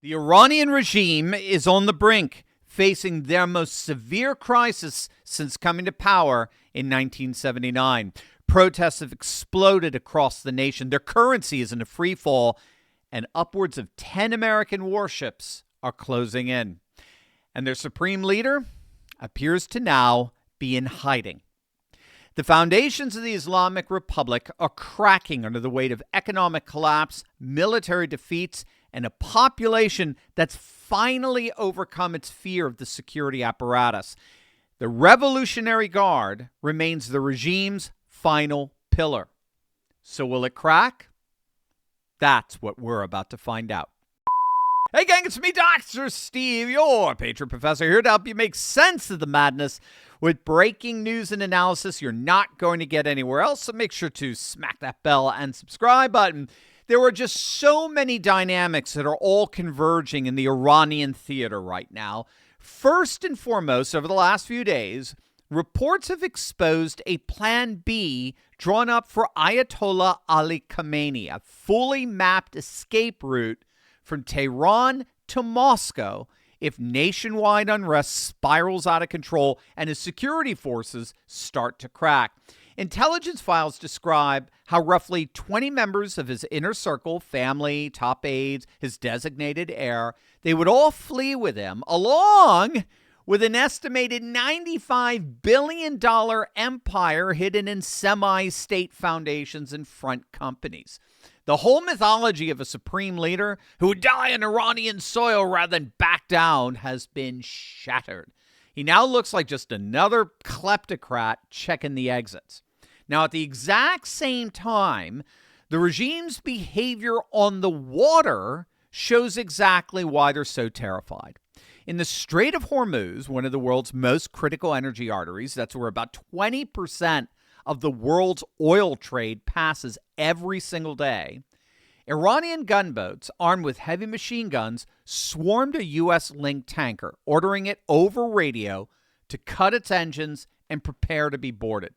The Iranian regime is on the brink, facing their most severe crisis since coming to power in 1979. Protests have exploded across the nation. Their currency is in a free fall, and upwards of 10 American warships are closing in. And their supreme leader appears to now be in hiding. The foundations of the Islamic Republic are cracking under the weight of economic collapse, military defeats, and a population that's finally overcome its fear of the security apparatus. The Revolutionary Guard remains the regime's final pillar. So will it crack? That's what we're about to find out. Hey gang, it's me, Dr. Steve, your Patriot Professor, here to help you make sense of the madness with breaking news and analysis you're not going to get anywhere else. So make sure to smack that bell and subscribe button. There are just so many dynamics that are all converging in the Iranian theater right now. First and foremost, over the last few days, reports have exposed a Plan B drawn up for Ayatollah Ali Khamenei, a fully mapped escape route from Tehran to Moscow if nationwide unrest spirals out of control and his security forces start to crack. Intelligence files describe how roughly 20 members of his inner circle, family, top aides, his designated heir, they would all flee with him, along with an estimated $95 billion empire hidden in semi-state foundations and front companies. The whole mythology of a supreme leader who would die on Iranian soil rather than back down has been shattered. He now looks like just another kleptocrat checking the exits. Now, at the exact same time, the regime's behavior on the water shows exactly why they're so terrified. In the Strait of Hormuz, one of the world's most critical energy arteries, that's where about 20% of the world's oil trade passes every single day, Iranian gunboats armed with heavy machine guns swarmed a U.S.-linked tanker, ordering it over radio to cut its engines and prepare to be boarded.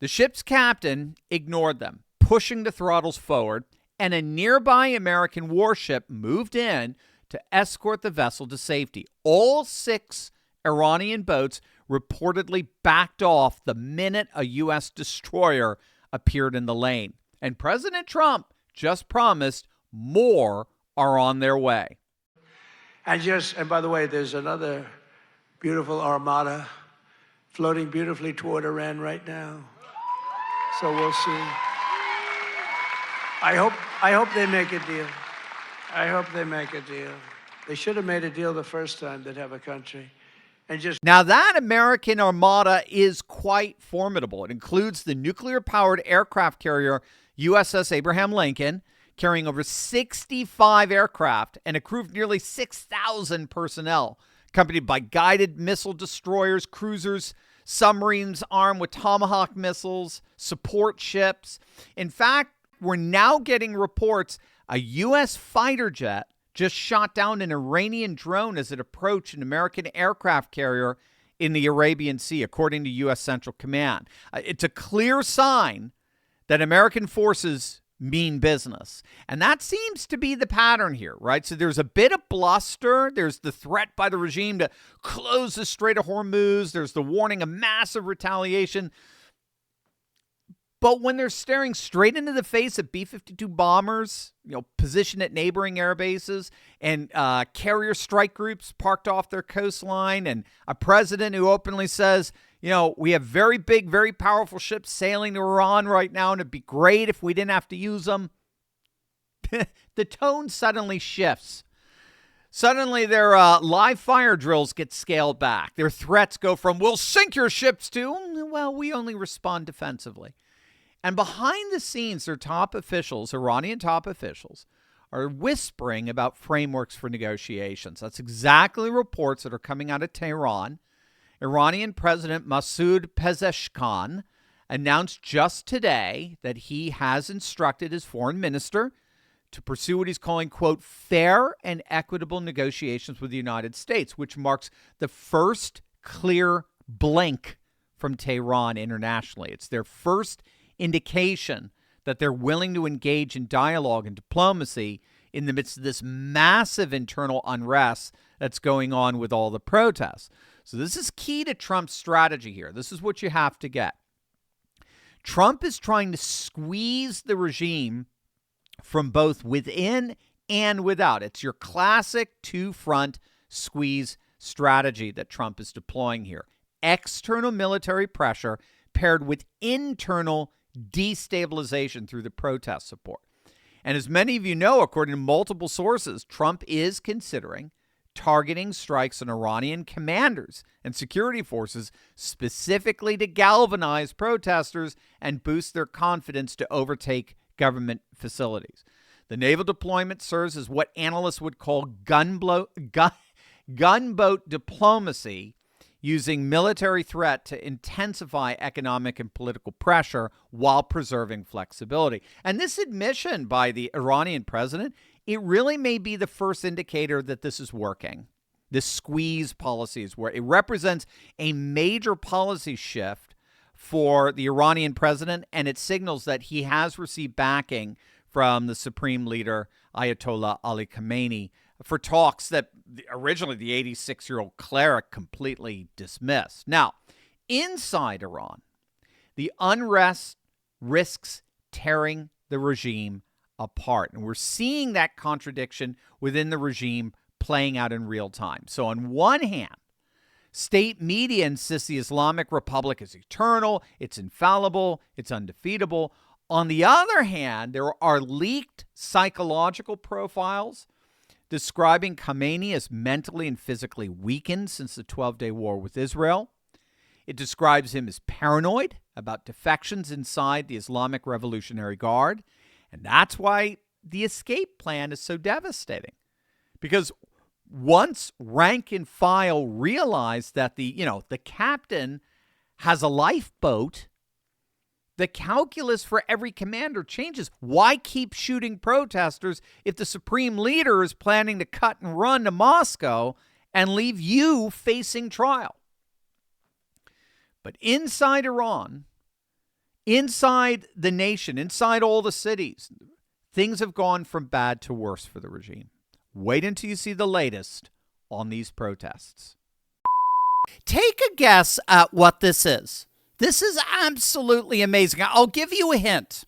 The ship's captain ignored them, pushing the throttles forward, and a nearby American warship moved in to escort the vessel to safety. All 6 Iranian boats reportedly backed off the minute a U.S. destroyer appeared in the lane. And President Trump just promised more are on their way. And by the way, there's another beautiful armada floating beautifully toward Iran right now. So we'll see. I hope they make a deal. I hope they make a deal. They should have made a deal the first time they'd have a country. Now, that American armada is quite formidable. It includes the nuclear-powered aircraft carrier USS Abraham Lincoln, carrying over 65 aircraft and a crew of nearly 6,000 personnel, accompanied by guided missile destroyers, cruisers, submarines armed with Tomahawk missiles, support ships. In fact, we're now getting reports a U.S. fighter jet just shot down an Iranian drone as it approached an American aircraft carrier in the Arabian Sea, according to U.S. Central Command. It's a clear sign that American forces mean business. And that seems to be the pattern here, right? So there's a bit of bluster. There's the threat by the regime to close the Strait of Hormuz. There's the warning of massive retaliation. But when they're staring straight into the face of B-52 bombers, positioned at neighboring air bases, and carrier strike groups parked off their coastline, and a president who openly says, we have very big, very powerful ships sailing to Iran right now, and it'd be great if we didn't have to use them, the tone suddenly shifts. Suddenly, their live fire drills get scaled back. Their threats go from, we'll sink your ships to, well, we only respond defensively. And behind the scenes, their top officials, Iranian top officials, are whispering about frameworks for negotiations. That's exactly reports that are coming out of Tehran. Iranian President Masoud Pezeshkian announced just today that he has instructed his foreign minister to pursue what he's calling, quote, fair and equitable negotiations with the United States, which marks the first clear blink from Tehran internationally. It's their first indication that they're willing to engage in dialogue and diplomacy in the midst of this massive internal unrest that's going on with all the protests. So this is key to Trump's strategy here. This is what you have to get. Trump is trying to squeeze the regime from both within and without. It's your classic two-front squeeze strategy that Trump is deploying here. External military pressure paired with internal destabilization through the protest support. And as many of you know, according to multiple sources, Trump is considering targeting strikes on Iranian commanders and security forces specifically to galvanize protesters and boost their confidence to overtake government facilities. The naval deployment serves as what analysts would call gunboat diplomacy, using military threat to intensify economic and political pressure while preserving flexibility. And this admission by the Iranian president, it really may be the first indicator that this is working. This squeeze policy is where it represents a major policy shift for the Iranian president, and it signals that he has received backing from the supreme leader, Ayatollah Ali Khamenei, for talks that originally the 86-year-old cleric completely dismissed. Now, inside Iran, the unrest risks tearing the regime apart. And we're seeing that contradiction within the regime playing out in real time. So on one hand, state media insists the Islamic Republic is eternal, it's infallible, it's undefeatable. On the other hand, there are leaked psychological profiles describing Khamenei as mentally and physically weakened since the 12-day war with Israel. It describes him as paranoid about defections inside the Islamic Revolutionary Guard. And that's why the escape plan is so devastating. Because once rank and file realize that the captain has a lifeboat, the calculus for every commander changes. Why keep shooting protesters if the supreme leader is planning to cut and run to Moscow and leave you facing trial? But inside Iran, inside the nation, inside all the cities, things have gone from bad to worse for the regime. Wait until you see the latest on these protests. Take a guess at what this is. This is absolutely amazing. I'll give you a hint.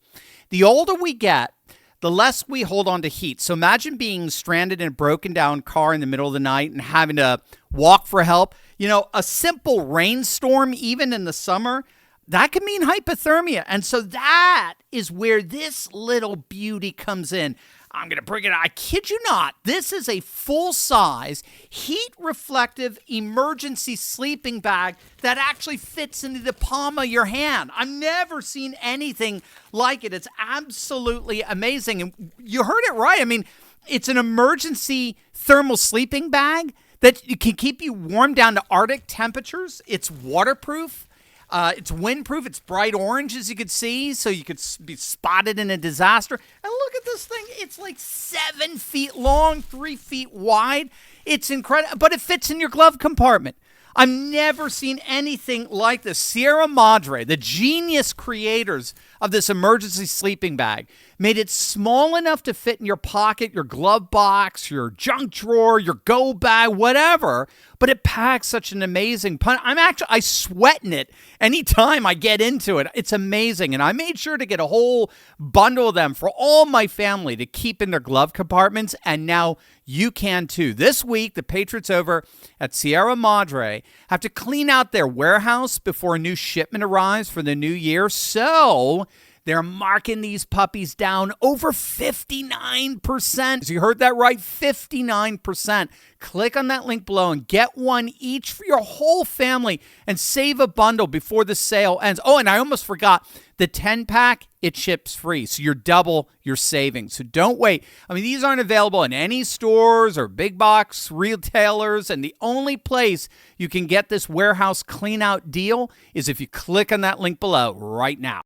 The older we get, the less we hold on to heat. So imagine being stranded in a broken down car in the middle of the night and having to walk for help. You know, a simple rainstorm, even in the summer, that can mean hypothermia. And so that is where this little beauty comes in. I'm going to bring it out. I kid you not. This is a full-size, heat-reflective emergency sleeping bag that actually fits into the palm of your hand. I've never seen anything like it. It's absolutely amazing. And you heard it right. I mean, it's an emergency thermal sleeping bag that can keep you warm down to Arctic temperatures. It's waterproof. It's windproof. It's bright orange, as you could see, so you could be spotted in a disaster. And look at this thing. It's like 7 feet long, 3 feet wide. It's incredible, but it fits in your glove compartment. I've never seen anything like this. Sierra Madre, the genius creators of this emergency sleeping bag, made it small enough to fit in your pocket, your glove box, your junk drawer, your go bag, whatever. But it packs such an amazing punch. I sweat in it anytime I get into it. It's amazing. And I made sure to get a whole bundle of them for all my family to keep in their glove compartments. And now you can too. This week, the Patriots over at Sierra Madre have to clean out their warehouse before a new shipment arrives for the new year. So they're marking these puppies down over 59%. So you heard that right, 59%. Click on that link below and get one each for your whole family and save a bundle before the sale ends. Oh, and I almost forgot, the 10-pack, it ships free. So you're double your savings. So don't wait. I mean, these aren't available in any stores or big box retailers. And the only place you can get this warehouse clean out deal is if you click on that link below right now.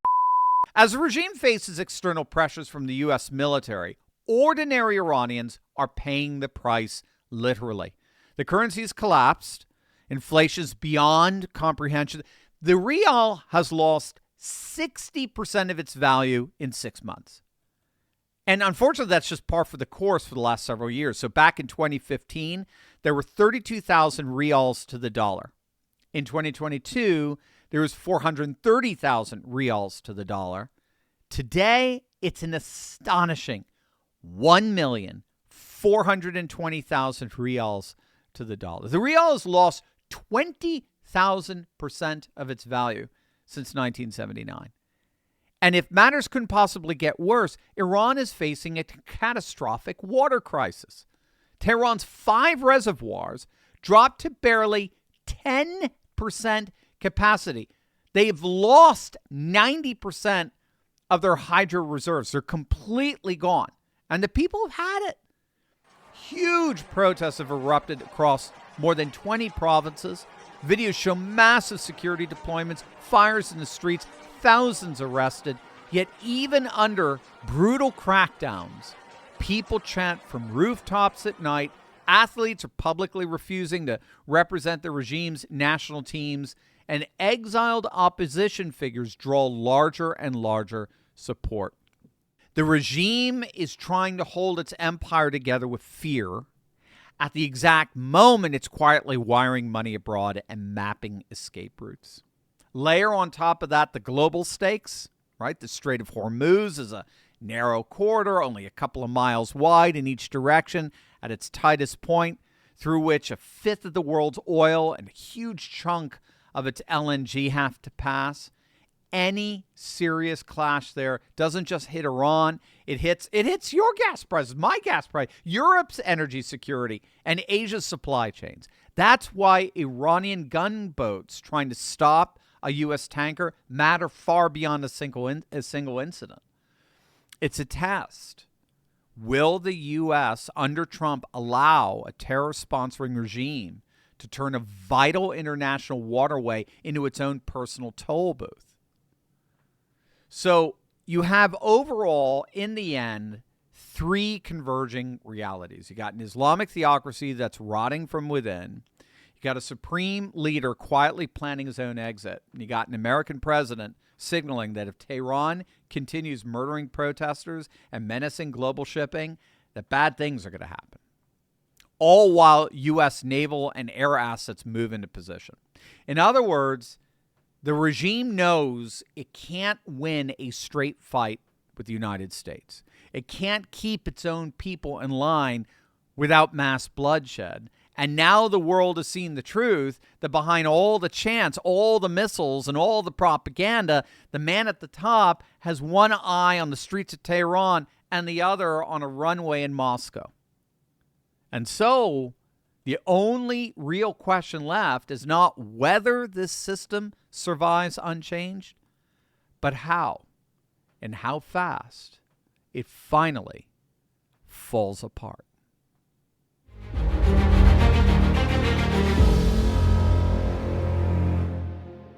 As the regime faces external pressures from the U.S. military, ordinary Iranians are paying the price literally. The currency has collapsed. Inflation is beyond comprehension. The rial has lost 60% of its value in 6 months. And unfortunately, that's just par for the course for the last several years. So back in 2015, there were 32,000 rials to the dollar. In 2022, there was 430,000 rials to the dollar. Today, it's an astonishing 1,420,000 rials to the dollar. The rial has lost 20,000% of its value since 1979. And if matters couldn't possibly get worse, Iran is facing a catastrophic water crisis. Tehran's 5 reservoirs dropped to barely 10% capacity. They've lost 90% of their hydro reserves. They're completely gone. And the people have had it. Huge protests have erupted across more than 20 provinces. Videos show massive security deployments, fires in the streets, thousands arrested. Yet even under brutal crackdowns, people chant from rooftops at night. Athletes are publicly refusing to represent the regime's national teams, and exiled opposition figures draw larger and larger support. The regime is trying to hold its empire together with fear. At the exact moment, it's quietly wiring money abroad and mapping escape routes. Layer on top of that the global stakes, right? The Strait of Hormuz is a narrow corridor, only a couple of miles wide in each direction at its tightest point, through which a fifth of the world's oil and a huge chunk of its LNG have to pass. Any serious clash there doesn't just hit Iran, it hits your gas prices, my gas price, Europe's energy security, and Asia's supply chains. That's why Iranian gunboats trying to stop a U.S. tanker matter far beyond a single incident. It's a test. Will the U.S. under Trump allow a terror-sponsoring regime to turn a vital international waterway into its own personal toll booth? So you have overall, in the end, 3 converging realities. You got an Islamic theocracy that's rotting from within. You got a supreme leader quietly planning his own exit. And you got an American president signaling that if Tehran continues murdering protesters and menacing global shipping, that bad things are going to happen. All while U.S. naval and air assets move into position. In other words, the regime knows it can't win a straight fight with the United States. It can't keep its own people in line without mass bloodshed. And now the world has seen the truth that behind all the chants, all the missiles, and all the propaganda, the man at the top has one eye on the streets of Tehran and the other on a runway in Moscow. And so the only real question left is not whether this system survives unchanged, but how and how fast it finally falls apart.